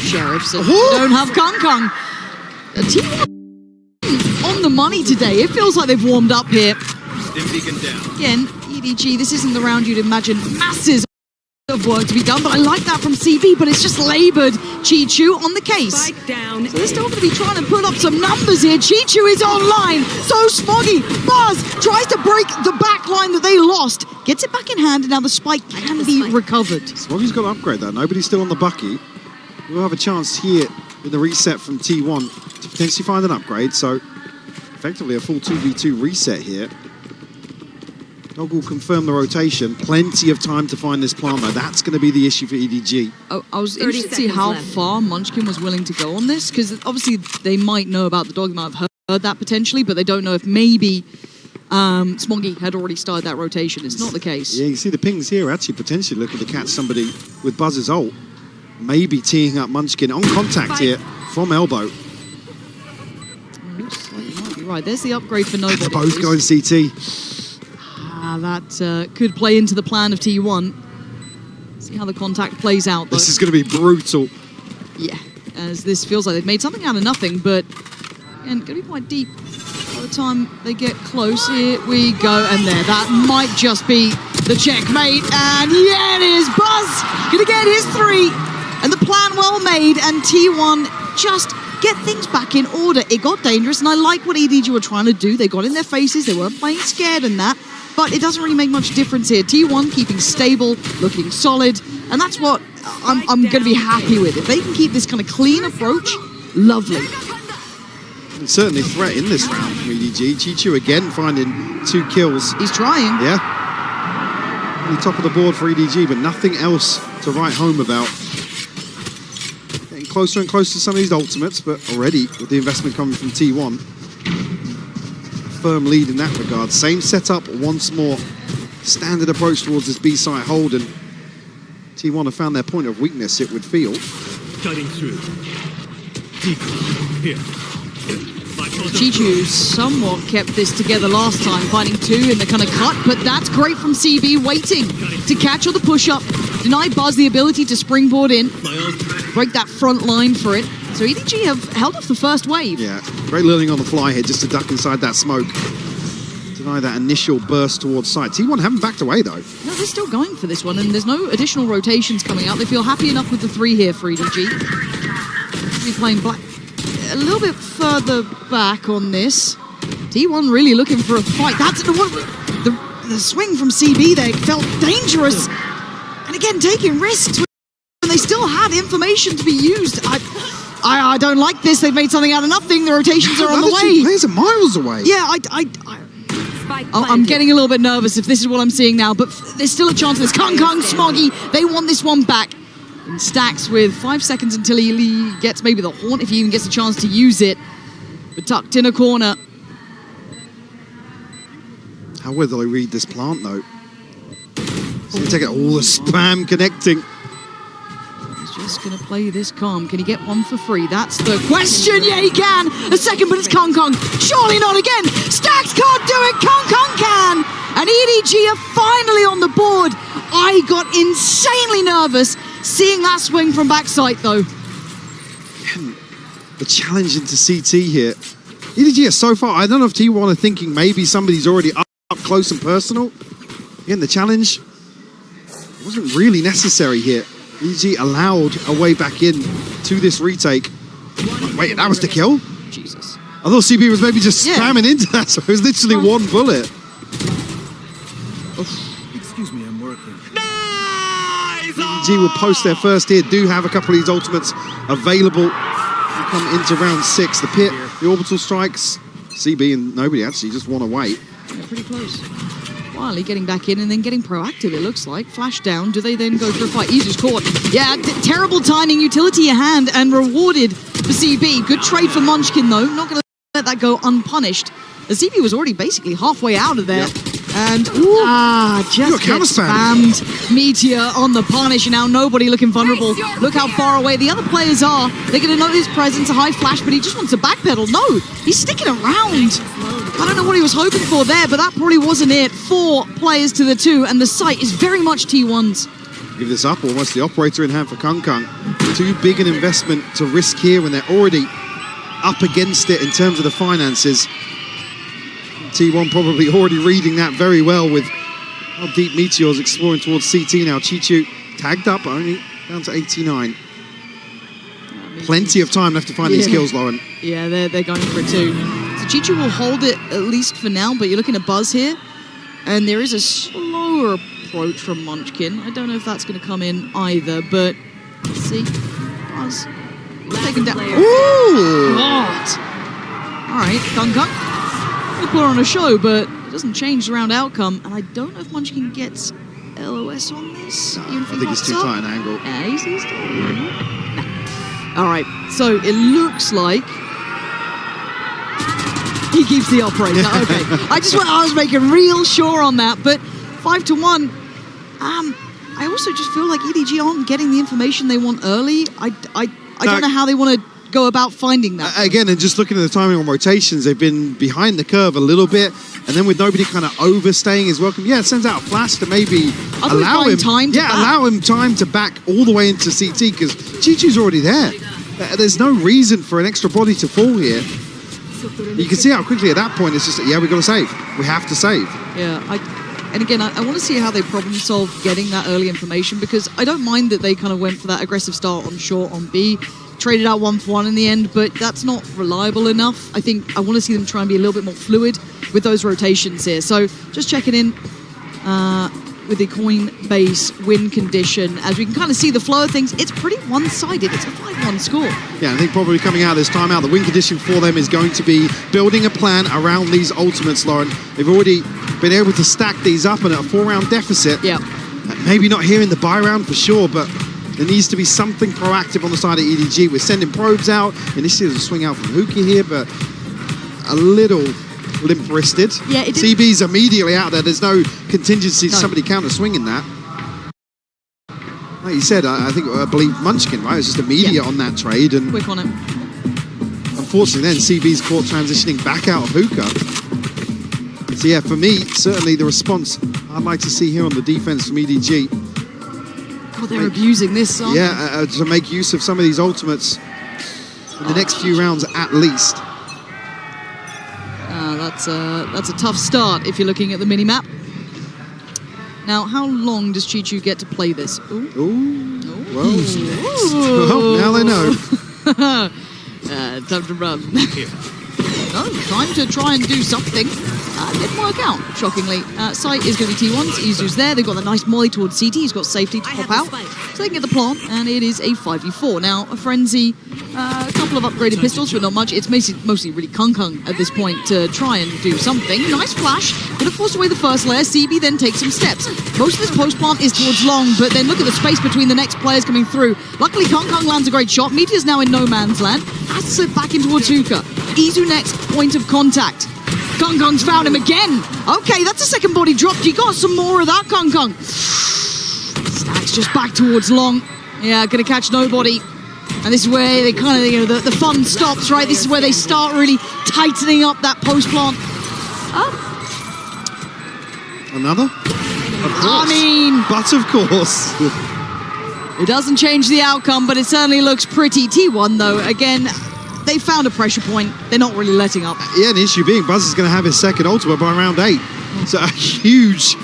Sheriff, so we don't have Kung. T1 on the money today. It feels like they've warmed up here. Again, EDG, this isn't the round you'd imagine masses of work to be done, but I like that from CB, but it's just labored Chichu on the case. So they're still going to be trying to put up some numbers here. Chichu is online. So Smoggy, Buzz tries to break the back line that they lost. Gets it back in hand, and now the spike can be recovered. Smoggy's got to upgrade that. Nobody's still on the Bucky. We'll have a chance here with the reset from T1 to potentially find an upgrade. So effectively a full 2v2 reset here. Dog will confirm the rotation. Plenty of time to find this plant, though. That's going to be the issue for EDG. Oh, I was interested to see how far Munchkin was willing to go on this, because obviously they might know about the dog, they might have heard that potentially, but they don't know if maybe Smoggy had already started that rotation. It's not the case. Yeah, you see the pings here actually potentially looking to catch somebody with Buzz's ult. Maybe teeing up Munchkin on contact here from elbow. Looks like you might be right. There's the upgrade for Nobody. They're both going CT. That could play into the plan of T1. See how the contact plays out, though. This is going to be brutal. Yeah, as this feels like they've made something out of nothing, but again, going to be quite deep by the time they get close. Here we go, and there. That might just be the checkmate, and yeah, it is. Buzz going to get his 3, and the plan well made, and T1 just get things back in order. It got dangerous, and I like what EDG were trying to do. They got in their faces. They weren't playing scared and that. But it doesn't really make much difference here. T1 keeping stable, looking solid, and that's what I'm going to be happy with. If they can keep this kind of clean approach, lovely. And certainly a threat in this round for EDG. Chichu again finding 2 kills. He's trying. Yeah. On the top of the board for EDG, but nothing else to write home about. Getting closer and closer to some of these ultimates, but already with the investment coming from T1. Firm lead in that regard. Same setup once more. Standard approach towards this B site hold, and T1 have found their point of weakness, it would feel. Cutting through. Here. Chichu somewhat kept this together last time, finding 2 in the kind of cut, but that's great from CB, waiting to catch on the push-up, deny Buzz the ability to springboard in, break that front line for it. So EDG have held off the first wave. Yeah, great learning on the fly here, just to duck inside that smoke. Deny that initial burst towards site. T1 haven't backed away, though. No, they're still going for this one, and there's no additional rotations coming out. They feel happy enough with the 3 here for EDG. Be playing black a little bit further back on this. T1 really looking for a fight. That's the swing from CB there felt dangerous. And again, taking risks when they still had information to be used. I don't like this. They've made something out of nothing. The rotations are on the way. Players are miles away. Yeah, I'm getting a little bit nervous if this is what I'm seeing now, but there's still a chance of this. Kung Smoggy, they want this one back. And Stacks with 5 seconds until he gets maybe the Haunt, if he even gets a chance to use it. But tucked in a corner. How will they read this plant, though? So you take it, all the spam connecting. He's just going to play this calm. Can he get one for free? That's the question. Yeah, he can. A second, but it's Kung. Surely not again. Stacks can't do it. Kung can. And EDG are finally on the board. I got insanely nervous seeing that swing from backside, though. The challenge into CT here. EDG so far, I don't know if T1 are thinking maybe somebody's already up close and personal. Again, the challenge wasn't really necessary here. EDG allowed a way back in to this retake. Wait, that was the kill? Jesus. I thought CB was maybe just spamming into that, so it was literally one bullet. Excuse me, I'm working. EDG will post their first here, do have a couple of these ultimates available to come into round 6. The pit, the orbital strikes, CB and nobody actually just want to wait. Yeah, pretty close. Wiley getting back in and then getting proactive, it looks like. Flash down, do they then go for a fight? He's just caught. Yeah, terrible timing, utility a hand and rewarded for CB. Good trade for Munchkin though, not going to let that go unpunished. The CB was already basically halfway out of there. Yep. And just gets spammed. Meteor on the punish, and now nobody looking vulnerable. Look how far away the other players are. They're going to know his presence, a high flash, but he just wants to backpedal. No, he's sticking around. I don't know what he was hoping for there, but that probably wasn't it. 4 players to the 2, and the site is very much T1's. give this up, or wants the operator in hand for Kung Kung. Too big an investment to risk here when they're already up against it in terms of the finances. T1 probably already reading that very well with how deep Meteor's exploring towards CT now. Chichu tagged up, only down to 89. Plenty of time left to find these kills, Lauren. Yeah, they're going for it too. So Chichu will hold it at least for now, but you're looking at Buzz here, and there is a slower approach from Munchkin. I don't know if that's going to come in either, but let's see. Buzz taken down. Ooh! What? All right, Kung Kung. He'll put on a show, but it doesn't change the round outcome. And I don't know if Munchkin gets LOS on this. No, I think it's too tight an angle. Yeah, he's still... All right, so it looks like he keeps the operator. Okay, I was making real sure on that, but 5-1. I also just feel like EDG aren't getting the information they want early. I don't know how they want to go about finding that. Again, and just looking at the timing on rotations, they've been behind the curve a little bit, and then with nobody kind of overstaying his welcome, it sends out a flash to maybe allow him time to back all the way into CT, because Chichu's already there. There's no reason for an extra body to fall here. You can see how quickly at that point it's just, we've got to save. We have to save. Yeah, and again, I want to see how they problem solve getting that early information, because I don't mind that they kind of went for that aggressive start on short on B, traded out 1-for-1 in the end, but that's not reliable enough. I think I want to see them try and be a little bit more fluid with those rotations here. So just checking in with the Coinbase win condition. As we can kind of see the flow of things, it's pretty one-sided. It's a 5-1 score. Yeah, I think probably coming out of this timeout, the win condition for them is going to be building a plan around these ultimates, Lauren. They've already been able to stack these up and at a 4-round deficit. Yeah. Maybe not here in the buy round for sure, but there needs to be something proactive on the side of EDG. We're sending probes out. Initially, there's a swing out from Hookah here, but a little limp-wristed. Yeah, CB's immediately out there. There's no contingency to somebody counter-swinging that. Like you said, I believe Munchkin, right? It was just immediate on that trade. And quick on it. Unfortunately, then CB's caught transitioning back out of Hookah. So yeah, for me, certainly the response I'd like to see here on the defense from EDG. Oh, they're abusing this, aren't they? To make use of some of these ultimates in the next few rounds at least. That's a tough start if you're looking at the mini-map. Now, how long does Chichu get to play this? Ooh. Well, now they know. Time to run. Time to try and do something. Didn't work out, shockingly. Site is going to be T1's. Izu's there. They've got the nice molly towards CT. He's got safety to pop out. So they can get the plant, and it is a 5v4. Now, a Frenzy, a couple of upgraded pistols, but not much. It's mostly really Kung Kung at this point to try and do something. Nice flash. Could have forced away the first layer. CB then takes some steps. Most of this post plant is towards long, but then look at the space between the next players coming through. Luckily, Kung Kung lands a great shot. Meteor's now in no man's land. Has to slip back in towards Hookah. Izu next, point of contact. Kung Kung's found him again. Okay, that's a second body dropped. You got some more of that, Kung Kung. Stacks just back towards long. Yeah, gonna catch nobody. And this is where they kind of, the fun stops, right? This is where they start really tightening up that post plant. Another? Of course. I mean... But of course. It doesn't change the outcome, but it certainly looks pretty. T1, though, again... They found a pressure point. They're not really letting up. Yeah, the issue being Buzz is going to have his second ultimate by round 8. So a huge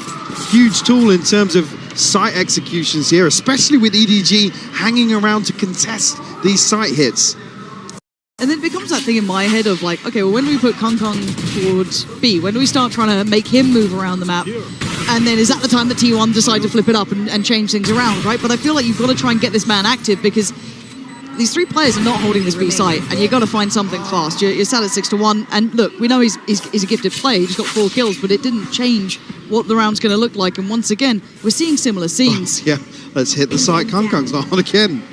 tool in terms of site executions here, especially with EDG hanging around to contest these site hits. And then it becomes that thing in my head of like, okay, well, when do we put Kung Kung towards B? When do we start trying to make him move around the map? And then is that the time that T1 decide to flip it up and change things around, right? But I feel like you've got to try and get this man active, because these three players are not holding this B site, and you've got to find something fast. You're sat at 6-1, and look, we know he's a gifted player. He just got 4 kills, but it didn't change what the round's going to look like. And once again, we're seeing similar scenes. Yeah, let's hit the site. Kung Kung's not on again.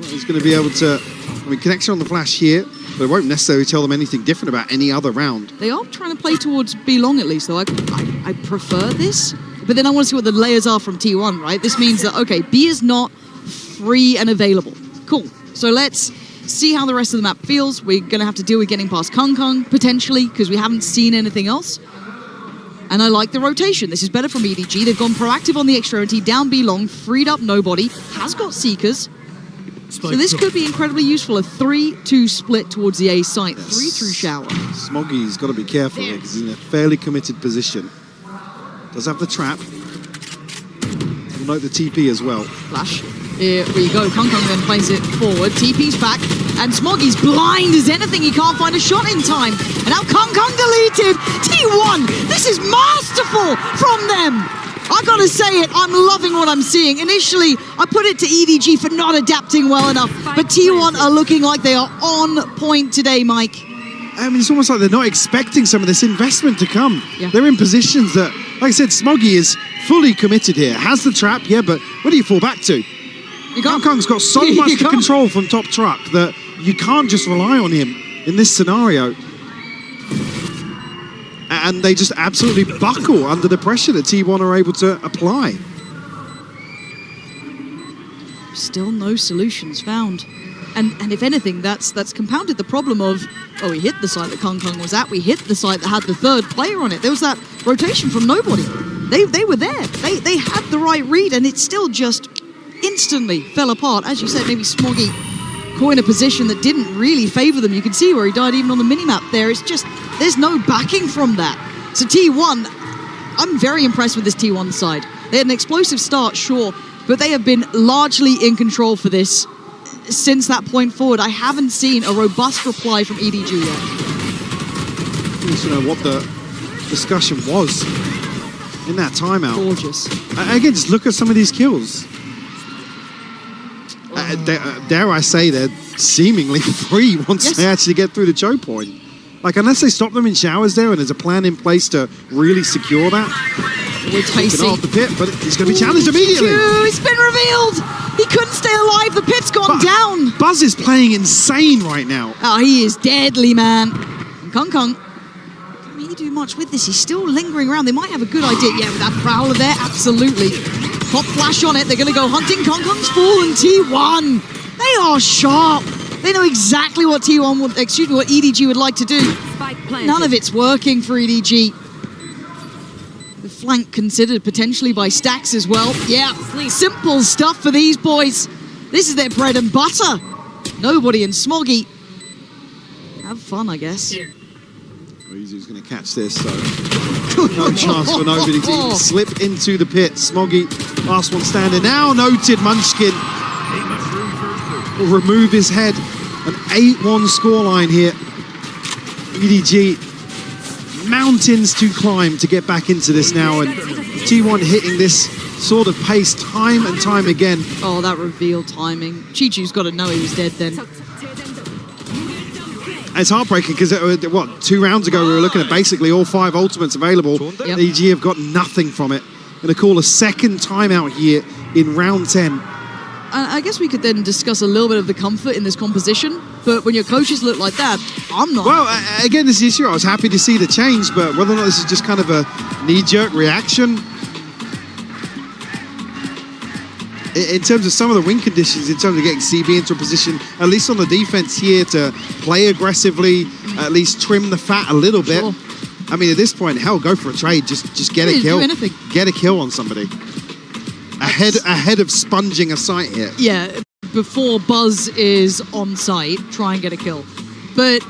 He's going to be able to... I mean, connection on the flash here, but it won't necessarily tell them anything different about any other round. They are trying to play towards B long, at least, though. I prefer this, but then I want to see what the layers are from T1, right? This means that, okay, B is not free and available. Cool. So let's see how the rest of the map feels. We're going to have to deal with getting past Kung Kung, potentially, because we haven't seen anything else. And I like the rotation. This is better from EDG. They've gone proactive on the extremity, down B long, freed up nobody, has got Seekers. So this could be incredibly useful. A 3-2 split towards the A site. 3 through Shower. Smoggy's got to be careful here because he's in a fairly committed position. Does have the trap. We'll note the TP as well. Flash. Here we go. Kungkung then plays it forward. TP's back. And Smoggy's blind as anything. He can't find a shot in time. And now Kungkung deleted. T1. This is masterful from them. I gotta say it, I'm loving what I'm seeing. Initially, I put it to EDG for not adapting well enough, but T1 are looking like they are on point today, Mike. I mean, it's almost like they're not expecting some of this investment to come. Yeah. They're in positions that, like I said, Smoggy is fully committed here. Has the trap, yeah, but where do you fall back to? Kungkung's got so much to control from top truck that you can't just rely on him in this scenario. And they just absolutely buckle under the pressure that T1 are able to apply. Still no solutions found. And if anything, that's compounded the problem of, oh, we hit the site that Kungkung was at, we hit the site that had the third player on it. There was that rotation from nobody. They were there. They had the right read, and it still just instantly fell apart. As you said, maybe Smoggy caught in a position that didn't really favor them. You can see where he died even on the minimap there. It's just, there's no backing from that. So T1, I'm very impressed with this T1 side. They had an explosive start, sure, but they have been largely in control for this since that point forward. I haven't seen a robust reply from EDG yet. I need to know what the discussion was in that timeout. Gorgeous. Again, just look at some of these kills. Dare I say they're seemingly free once they actually get through the choke point. Like, unless they stop them in showers there and there's a plan in place to really secure that. With Tasty. Off the pit, but he's going to be challenged immediately. It's been revealed. He couldn't stay alive. The pit's gone down. Buzz is playing insane right now. Oh, he is deadly, man. And Kungkung can't really do much with this. He's still lingering around. They might have a good idea. Yeah, with that Prowler there, absolutely. Pop flash on it. They're going to go hunting. Kungkung's fallen. T1. They are sharp. They know exactly what T1 would, what EDG would like to do. None of it's working for EDG. The flank considered potentially by Stacks as well. Yeah, simple stuff for these boys. This is their bread and butter. Nobody in Smoggy. Have fun, I guess. Easy's going to catch this, so no chance for nobody to even slip into the pit. Smoggy, last one standing. Now noted Munchkin will remove his head. An 8-1 scoreline here. EDG, mountains to climb to get back into this now, and T1 hitting this sort of pace time and time again. Oh, that reveal timing. Chi-Chu's got to know he was dead then. It's heartbreaking because, 2 rounds ago we were looking at basically all 5 ultimates available. Yep. EDG have got nothing from it. Going to call a second timeout here in round 10. I guess we could then discuss a little bit of the comfort in this composition, but when your coaches look like that, I'm not. Well, again, this is the issue. I was happy to see the change, but whether or not this is just kind of a knee-jerk reaction. In terms of some of the win conditions, in terms of getting CB into a position, at least on the defense here, to play aggressively, at least trim the fat a little bit. Sure. I mean, at this point, hell, go for a trade. Just get a kill. Do anything. Get a kill on somebody. Ahead of sponging a site here. Yeah, before Buzz is on site, try and get a kill. But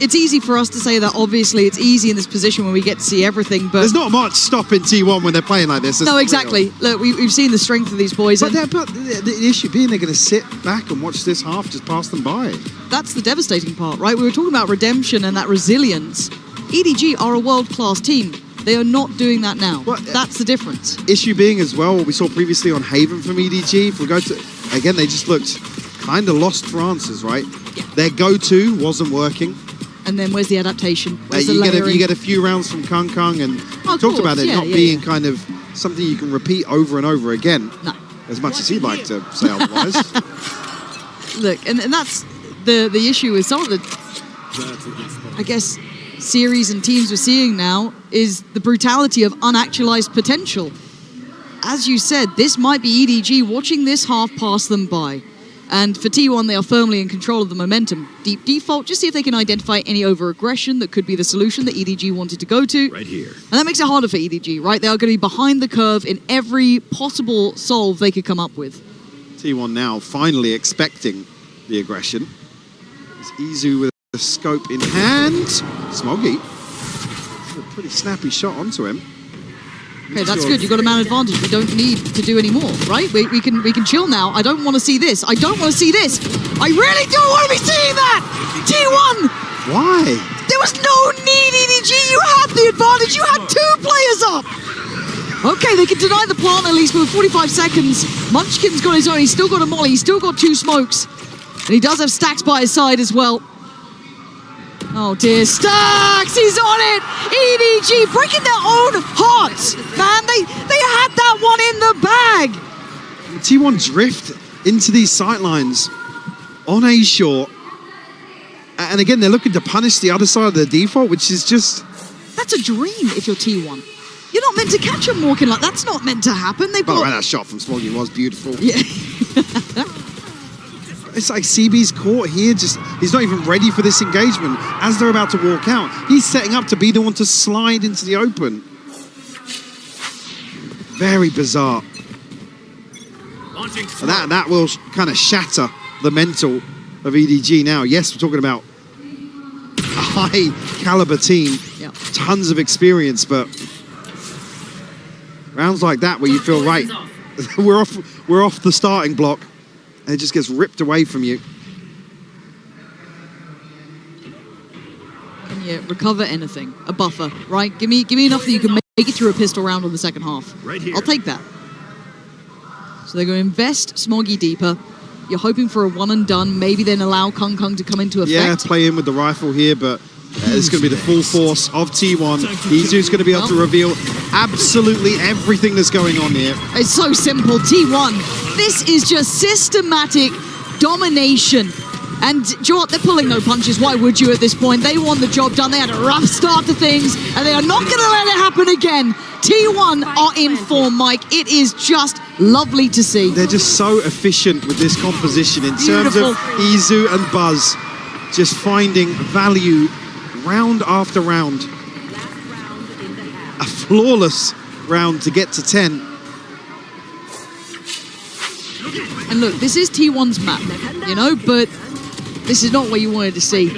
it's easy for us to say that. Obviously, it's easy in this position when we get to see everything, but... There's not much stopping T1 when they're playing like this. No, exactly. Look, we've seen the strength of these boys. But the issue being they're going to sit back and watch this half just pass them by. That's the devastating part, right? We were talking about redemption and that resilience. EDG are a world-class team. They are not doing that now. Well, that's the difference. Issue being as well, what we saw previously on Haven from EDG. If we go to, again, they just looked kind of lost for answers, right? Yeah. Their go-to wasn't working. And then where's the adaptation? Where's the you get a few rounds from Kungkung, and talked about it not being kind of something you can repeat over and over again. No. As much as he'd like to say otherwise. Look, and that's the issue with some of the, I guess, series and teams we're seeing now is the brutality of unactualized potential. As you said, this might be EDG watching this half pass them by. And for T1, they are firmly in control of the momentum. Deep default, just see if they can identify any over-aggression that could be the solution that EDG wanted to go to. Right here. And that makes it harder for EDG, right? They are going to be behind the curve in every possible solve they could come up with. T1 now finally expecting the aggression. It's Izu with a scope in hand. Smoggy. A pretty snappy shot onto him. Okay, that's good. You've got a man advantage. We don't need to do any more, right? We can chill now. I don't want to see this. I don't want to see this. I really don't want to be seeing that! T1! Why? There was no need, EDG. You had the advantage. You had 2 players up. Okay, they can deny the plant at least with 45 seconds. Munchkin's got his own. He's still got a molly. He's still got 2 smokes. And he does have Stacks by his side as well. Oh dear, Stacks! He's on it! EDG breaking their own hearts! Man, they had that one in the bag! T1 drift into these sightlines on A short. And again, they're looking to punish the other side of the default, which is just... That's a dream if you're T1. You're not meant to catch them walking like that's not meant to happen. They've By the way, got... that shot from Smoggy was beautiful. Yeah. It's like CB's caught here, just he's not even ready for this engagement. As they're about to walk out, he's setting up to be the one to slide into the open. Very bizarre. And that will kind of shatter the mental of EDG now. Yes, we're talking about a high caliber team, Yep. tons of experience, but rounds like that where you feel right, we're off the starting block. And it just gets ripped away from you. Can you recover anything? A buffer, right? Give me enough that you can make it through a pistol round on the second half. Right here. I'll take that. So they're going to invest Smoggy deeper. You're hoping for a one and done. Maybe then allow Kung Kung to come into effect. Yeah, play in with the rifle here, but it's going to be the full force of T1. Izu's going to be able to reveal absolutely everything that's going on here. It's so simple, T1. This is just systematic domination. And do you know what? They're pulling no punches. Why would you at this point? They want the job done. They had a rough start to things, and they are not going to let it happen again. T1 are in form, Mike. It is just lovely to see. They're just so efficient with this composition in terms of Izu and Buzz just finding value round after round. A flawless round to get to 10. And look, this is T1's map, you know, but this is not what you wanted to see.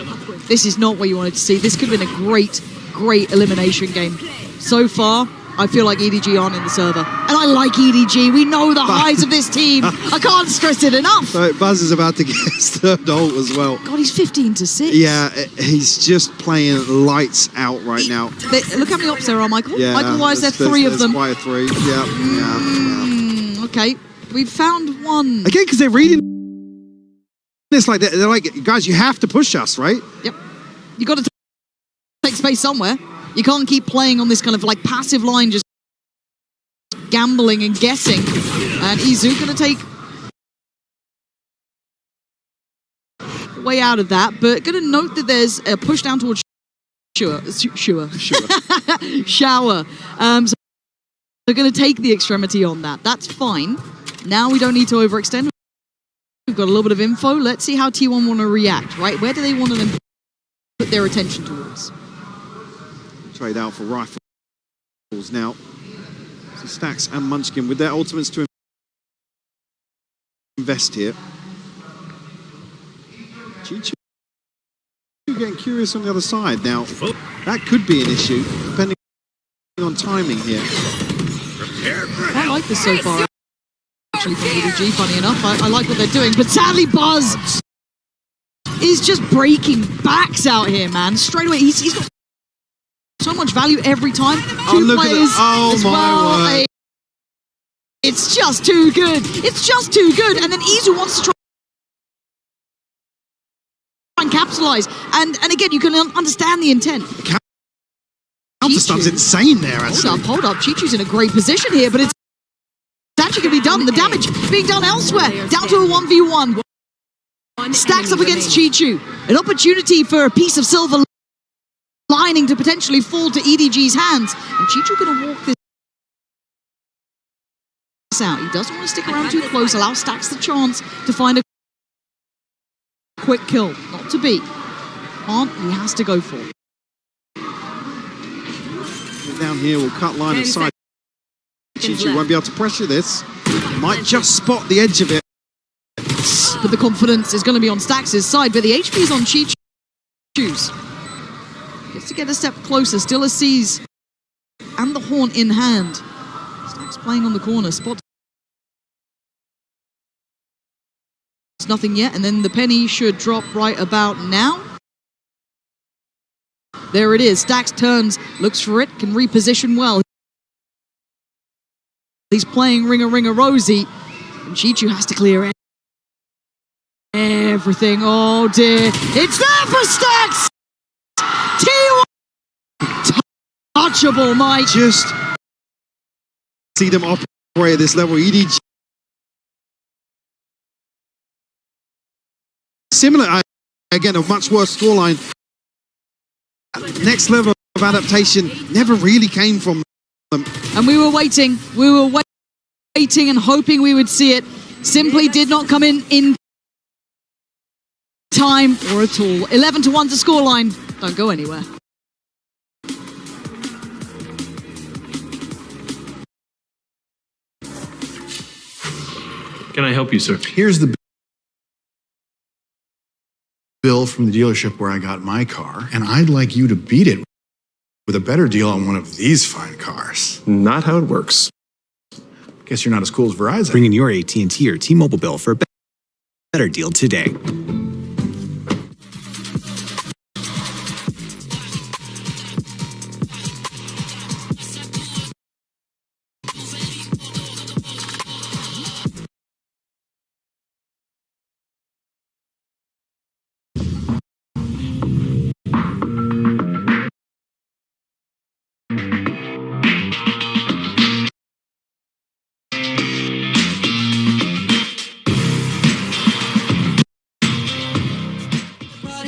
This is not what you wanted to see. This could have been a great, great elimination game. So far, I feel like EDG aren't in the server. And I like EDG. We know the highs of this team. I can't stress it enough. So Buzz is about to get his third ult as well. God, he's 15-6. Yeah, he's just playing lights out right now. Look how many ops there are, Michael. Yeah, Michael, why is there 3 of them? Quite a 3. Yeah. Okay, we've found one. Again, because they're reading this like they're like, guys, you have to push us, right? Yep. You got to take space somewhere. You can't keep playing on this kind of like passive line, just gambling and guessing. And Izu going to take the way out of that, but going to note that there's a push down towards Shower. So they're going to take the extremity on that. That's fine. Now we don't need to overextend. We've got a little bit of info. Let's see how T1 want to react, right? Where do they want to put their attention towards? Trade out for rifles now. So Stacks and Munchkin with their ultimates to invest here. Chichu getting curious on the other side. Now, that could be an issue, depending on timing here. I like this so far, actually, from EDG, funny enough. I like what they're doing, but sadly Buzz is just breaking backs out here, man. Straight away, he's got so much value every time. 2 players as well. It's just too good. It's just too good. And then Izu wants to try and capitalize. And again, you can understand the intent. Counter-stun's insane there, actually. Hold up. Chichu's in a great position here, but it's actually going to be done. The damage being done elsewhere. Down to a 1v1. Stacks up against Chichu. An opportunity for a piece of silver lining to potentially fall to EDG's hands. And Chichu going to walk this out. He doesn't want to stick around too close. Allow Stacks the chance to find a quick kill, not to beat. He has to go for. Down here will cut line of sight. Chichu won't be able to pressure this. Might just spot the edge of it. But the confidence is going to be on Stax' side, but the HP is on Chichu's. Gets to get a step closer, still a seize and the horn in hand. Stax playing on the corner, spot. Nothing yet, and then the penny should drop right about now. There it is. Stax turns, looks for it, can reposition well. He's playing Ringer Ringer Rosie, and Chichu has to clear it. Everything. Oh dear. It's there for Stax! T1 touchable, Mike. Just see them operate at this level. EDG. Similar, again, a much worse scoreline. Next level of adaptation never really came from them. And we were waiting and hoping we would see it. Simply did not come in time or at all. 11-1 to scoreline. Don't go anywhere. Can I help you, sir? Here's the bill from the dealership where I got my car, and I'd like you to beat it with a better deal on one of these fine cars. Not how it works. Guess you're not as cool as Verizon. Bring in your AT&T or T-Mobile bill for a better deal today.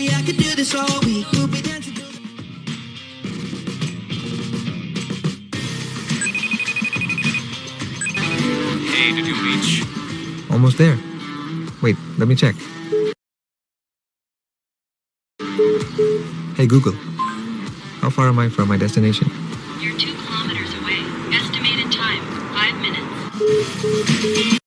I could do this all week. We'll be dancing. Hey, did you reach? Almost there. Wait, let me check. Hey Google, how far am I from my destination? You're 2 kilometers away. Estimated time, 5 minutes.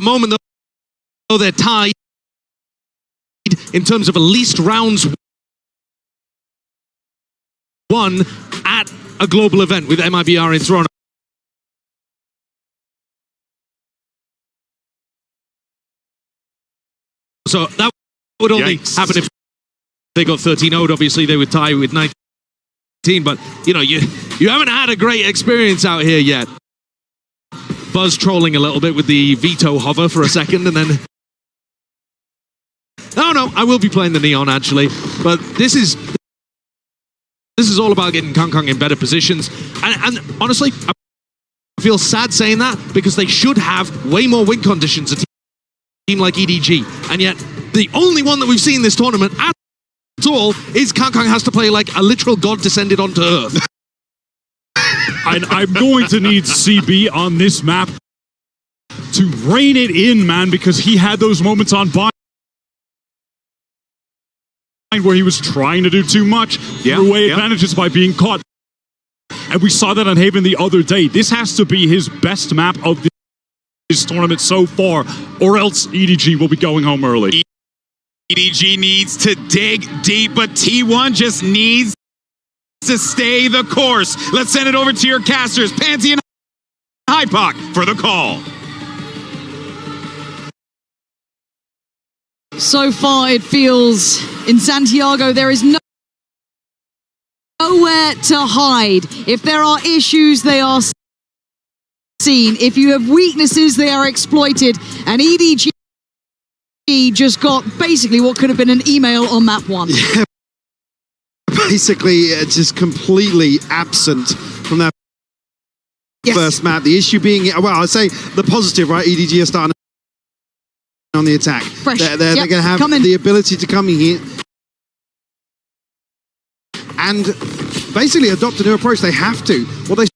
the moment, though, they're tied in terms of at least rounds won at a global event with MIBR in Toronto. So that would only happen if they got 13-0'd. Obviously, they would tie with 19. But, you know, you haven't had a great experience out here yet. Buzz trolling a little bit with the veto hover for a second, and then... Oh, no, I will be playing the Neon, actually. But this is all about getting Kang in better positions. And honestly, I feel sad saying that, because they should have way more win conditions, a team like EDG. And yet, the only one that we've seen this tournament at all is Kang has to play like a literal god descended onto Earth. And I'm going to need CB on this map to rein it in, man, because he had those moments on Bind where he was trying to do too much, threw away advantages by being caught. And we saw that on Haven the other day. This has to be his best map of this tournament so far, or else EDG will be going home early. EDG needs to dig deep, but T1 just needs to stay the course. Let's send it over to your casters, Pansy and Hypoc, for the call. So far, it feels in Santiago there is nowhere to hide. If there are issues, they are seen. If you have weaknesses, they are exploited. And EDG just got basically what could have been an email on map 1. Yeah, basically just completely absent from that first map. The issue being, well, I'd say the positive, right? EDG are starting on the attack. Fresh. They're going to have the ability to come in here and basically adopt a new approach. They have to. What they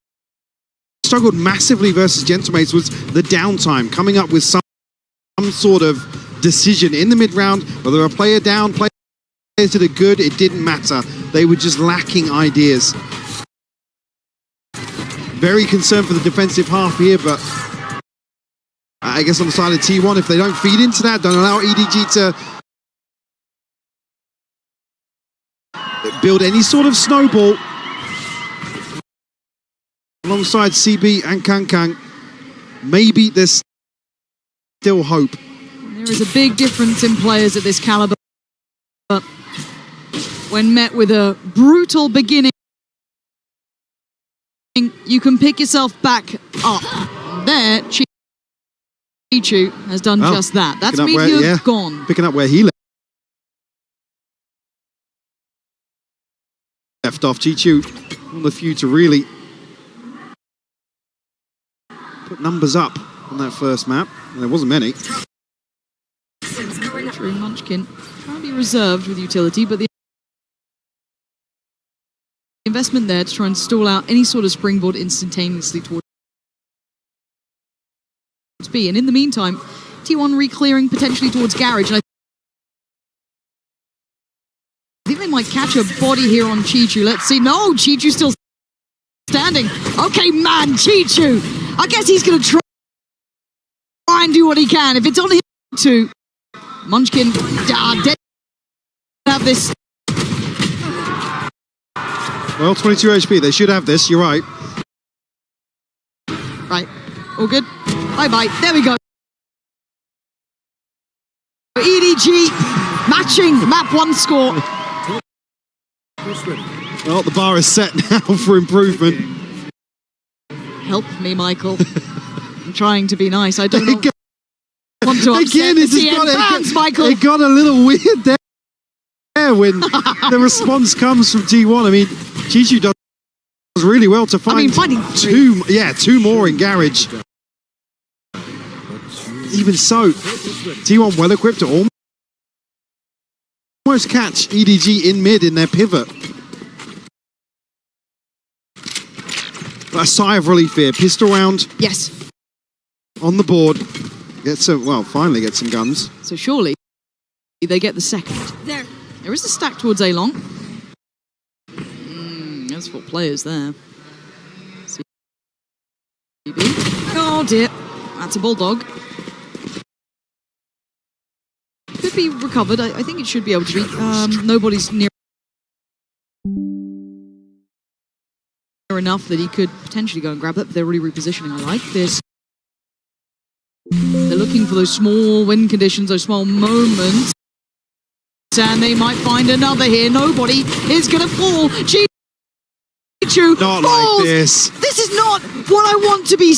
struggled massively versus Gentlemates was the downtime, coming up with some sort of decision in the mid-round, whether a player down, players did it good, it didn't matter. They were just lacking ideas. Very concerned for the defensive half here, but I guess on the side of T1, if they don't feed into that, don't allow EDG to build any sort of snowball alongside CB and Kang, maybe there's still hope. There is a big difference in players at this caliber, but when met with a brutal beginning, you can pick yourself back up. There, Chichu has done just that. That's media gone. Picking up where he left off. Chichu, one of the few to really put numbers up on that first map. And there wasn't many. True, Munchkin trying to be reserved with utility, but the investment there to try and stall out any sort of springboard instantaneously towards B. And in the meantime, T1 re-clearing potentially towards Garage. And I think they might catch a body here on Chichu. Let's see. No, Chichu's still standing. Okay, man, Chichu. I guess he's going to try and do what he can. If it's on him too. Munchkin, dead. Have this. Well, 22 HP. They should have this. You're right. Right. All good. Bye-bye. There we go. EDG matching map 1 score. Well, the bar is set now for improvement. Help me, Michael. I'm trying to be nice. I don't know. Want to upset Again, the it's TN fans, Michael. It got a little weird there when the response comes from T1. I mean, Chichu does really well to find two more in Garage. Even so, T1 well equipped to almost catch EDG in mid in their pivot. But a sigh of relief here. Pistol round. Yes. On the board. Get some, well, finally get some guns. So surely they get the second. There is a stack towards A-Long. There's 4 players there. CB. Oh dear. That's a Bulldog. should be recovered. I think it should be able to be. Nobody's near enough that he could potentially go and grab that, but they're really repositioning. I like this. They're looking for those small win conditions, those small moments, and they might find another here. Nobody is going to fall. Chichu Not falls. like this. This is not what I want to be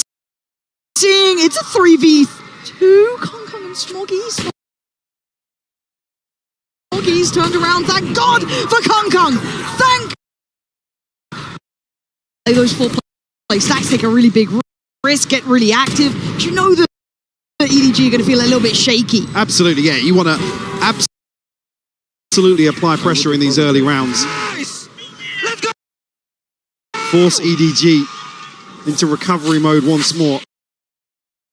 seeing. It's a 3v2. Kong and Smoggy. Smoggy's turned around. Thank God for Kong. Thank those 4 play stacks take a really big risk, get really active. Do you know that EDG are going to feel a little bit shaky? Absolutely, yeah. You want to absolutely apply pressure in these early rounds. Force EDG into recovery mode once more.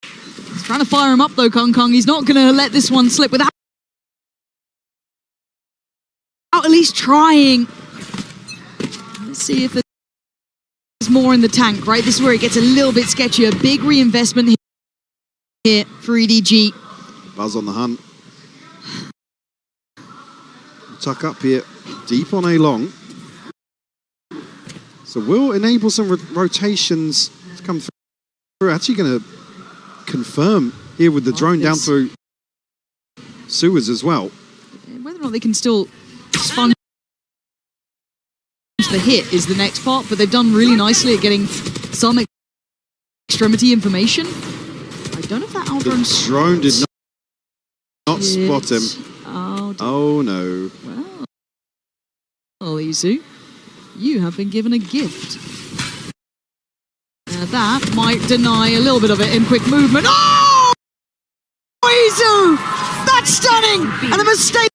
He's trying to fire him up though, Kong. He's not going to let this one slip without at least trying. Let's see if there's more in the tank, right? This is where it gets a little bit sketchy. A big reinvestment here for EDG. Buzz on the hunt. Tuck up here, deep on A long. So we'll enable some rotations to come through. We're actually going to confirm here with the drone down through sewers as well. Whether or not they can still sponge the hit is the next part, but they've done really nicely at getting some extremity information. I don't know if that The drone did not spot him. Oh no. Well, Izu, you have been given a gift. That might deny a little bit of it in quick movement. Oh! Izu! That's stunning! And a mistake